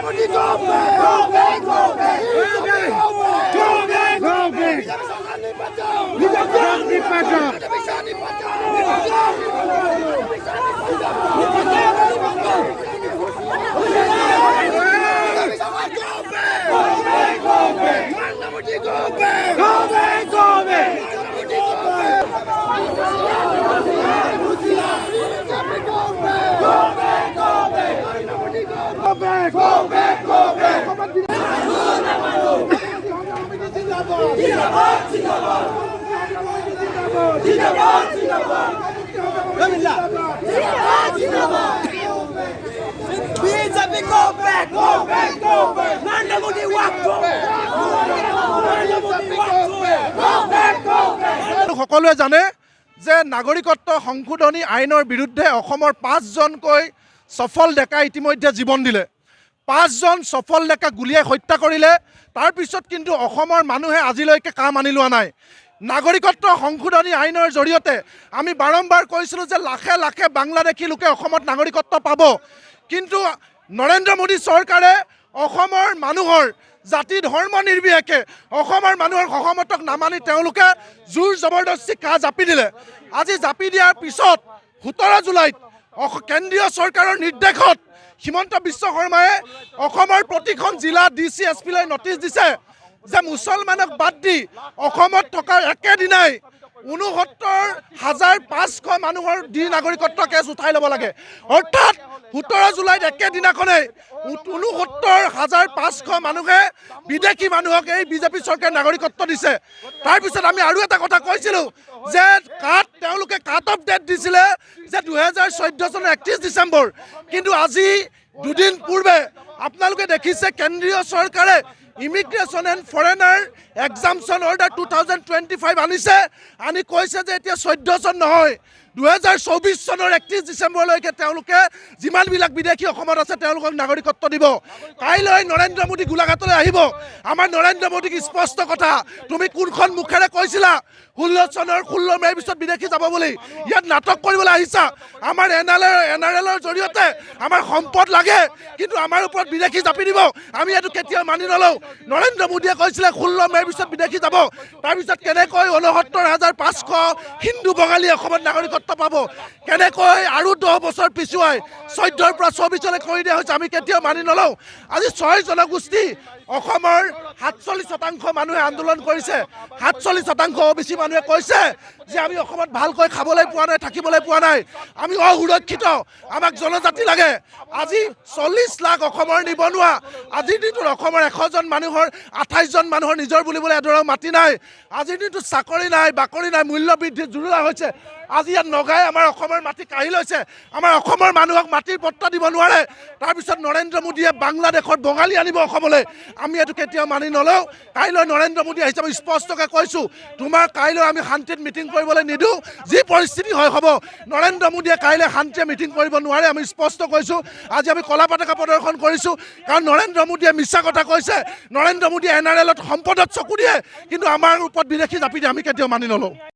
Modi, go back! Go back! Go back! Go back! Go back! BJP go back, go back, go back. Narendra Modi walk go back. Narendra Modi walk go back. Go back, go back. সকলোৱে জানে যে নাগৰিকত্ব সংশোধনী আইনৰ বিৰুদ্ধে অসমৰ 5জনকৈ সফল ডেকা ইতিমধ্যে জীৱন দিলে। 5জন সফল ডেকা গুলিয়াই হত্যা কৰিলে। তাৰ পিছত কিন্তু অসমৰ মানুহে আজিলৈকে কাম আনি লোৱা নাই। নাগৰিকত্ব সংশোধনী আইনৰ জৰিয়তে আমি বাৰম্বাৰ কৈছিলোঁ যে লাখে লাখে বাংলাদেশী লোকে অসমত নাগৰিকত্ব পাব, কিন্তু নৰেন্দ্ৰ মোদী চৰকাৰে অসমৰ মানুহৰ জাতি ধৰ্ম নিৰ্বিশেষে অসমৰ মানুহৰ সহমতক নামানি তেওঁলোকে জোৰ জবৰদস্তি কাজ জাপি দিলে। আজি জাপি দিয়াৰ পিছত 17 জুলাইত কেন্দ্ৰীয় চৰকাৰৰ নিৰ্দেশত হিমন্ত বিশ্ব শৰ্মায়ে অসমৰ প্ৰতিখন জিলা ডিচি এছপিলৈ নটিচ দিছে যে মুছলমানক বাদ দি অসমত থকাৰ একেদিনাই 69,500 মানুহৰ নাগৰিকত্ব কেছ উঠাই ল'ব লাগে। অৰ্থাৎ 17 জুলাইত একেদিনাখনেই 69,500 মানুহে বিদেশী মানুহক এই বিজেপি চৰকাৰে নাগৰিকত্ব দিছে। তাৰপিছত আমি আৰু এটা কথা কৈছিলোঁ যে তেওঁলোকে কাট অফ ডেট দিছিলে যে 2014 চনৰ 31 ডিচেম্বৰ, কিন্তু আজি দুদিন পূৰ্বে আপোনালোকে দেখিছে কেন্দ্ৰীয় চৰকাৰে ইমিগ্ৰেশ্যন এণ্ড ফৰেনাৰ এক্সামশ্যন অৰ্ডাৰ 2025 আনিছে, আনি কৈছে যে এতিয়া 14 চন নহয় 2024 চনৰ 31 ডিচেম্বৰলৈকে তেওঁলোকে যিমানবিলাক বিদেশী অসমত আছে তেওঁলোকক নাগৰিকত্ব দিব। কাইলৈ নৰেন্দ্ৰ মোদী গোলাঘাটলৈ আহিব। আমাৰ নৰেন্দ্ৰ মোদীক স্পষ্ট কথা, তুমি কোনখন মুখেৰে কৈছিলা 16 মে'ৰ পিছত বিদেশী যাব বুলি? ইয়াত নাটক কৰিবলৈ আহিছা। আমাৰ NRLৰ জৰিয়তে আমাৰ সম্পদ লাগে, কিন্তু আমাৰ ওপৰত বিদেশী জাপি দিব, আমি এইটো কেতিয়াও মানি নলওঁ। নৰেন্দ্ৰ মোদীয়ে কৈছিলে 16 মে'ৰ পিছত বিদেশী যাব, তাৰপিছত কেনেকৈ 69,500 হিন্দু বঙালী অসমত নাগৰিকত্ব পাব? কেনেকৈ আৰু 10 বছৰ পিছুৱাই 14ৰ পৰা 24লৈ কৰি দিয়া হৈছে, আমি কেতিয়াও মানি নলওঁ। আজি 6 জনগোষ্ঠী অসমৰ 47% মানুহে আন্দোলন কৰিছে। 47% OBC মানুহে কৈছে যে আমি অসমত ভালকৈ খাবলৈ পোৱা নাই, থাকিবলৈ পোৱা নাই, আমি অসুৰক্ষিত, আমাক জনজাতি লাগে। আজি 40 লাখ অসমৰ নিবনুৱা, আজিৰ দিনটোত অসমৰ 100জন মানুহৰ 28জন মানুহৰ নিজৰ বুলিবলৈ এডৰাও মাটি নাই। আজিৰ দিনটোত চাকৰি নাই, বাকৰি নাই, মূল্য বৃদ্ধি জুৰুলা হৈছে। আজি ইয়াত নগাই আমাৰ অসমৰ মাটি কাঢ়ি লৈছে, আমাৰ অসমৰ মানুহক মাটিৰ পট্টা দিব নোৱাৰে। তাৰপিছত নৰেন্দ্ৰ মোদীয়ে বাংলাদেশৰ বঙালী আনিব অসমলৈ, আমি এইটো কেতিয়াও মানি নলওঁ। কাইলৈ নৰেন্দ্ৰ মোদী আহিছে, আমি স্পষ্টকৈ কৈছোঁ তোমাৰ কাইলৈ আমি শান্তিত মিটিং কৰিবলৈ নিদিওঁ, যি পৰিস্থিতি হয় হ'ব। নৰেন্দ্ৰ মোদীয়ে কাইলৈ শান্তিৰে মিটিং কৰিব নোৱাৰে, আমি স্পষ্ট কৈছোঁ। আজি আমি কলা পতাকা প্ৰদৰ্শন কৰিছোঁ, কাৰণ নৰেন্দ্ৰ মোদীয়ে মিছা কথা কৈছে। নৰেন্দ্ৰ মোদীয়ে NRLত সম্পদত চকু দিয়ে, কিন্তু আমাৰ ওপৰত বিদেশী জাপি দিয়ে, আমি কেতিয়াও মানি নলওঁ।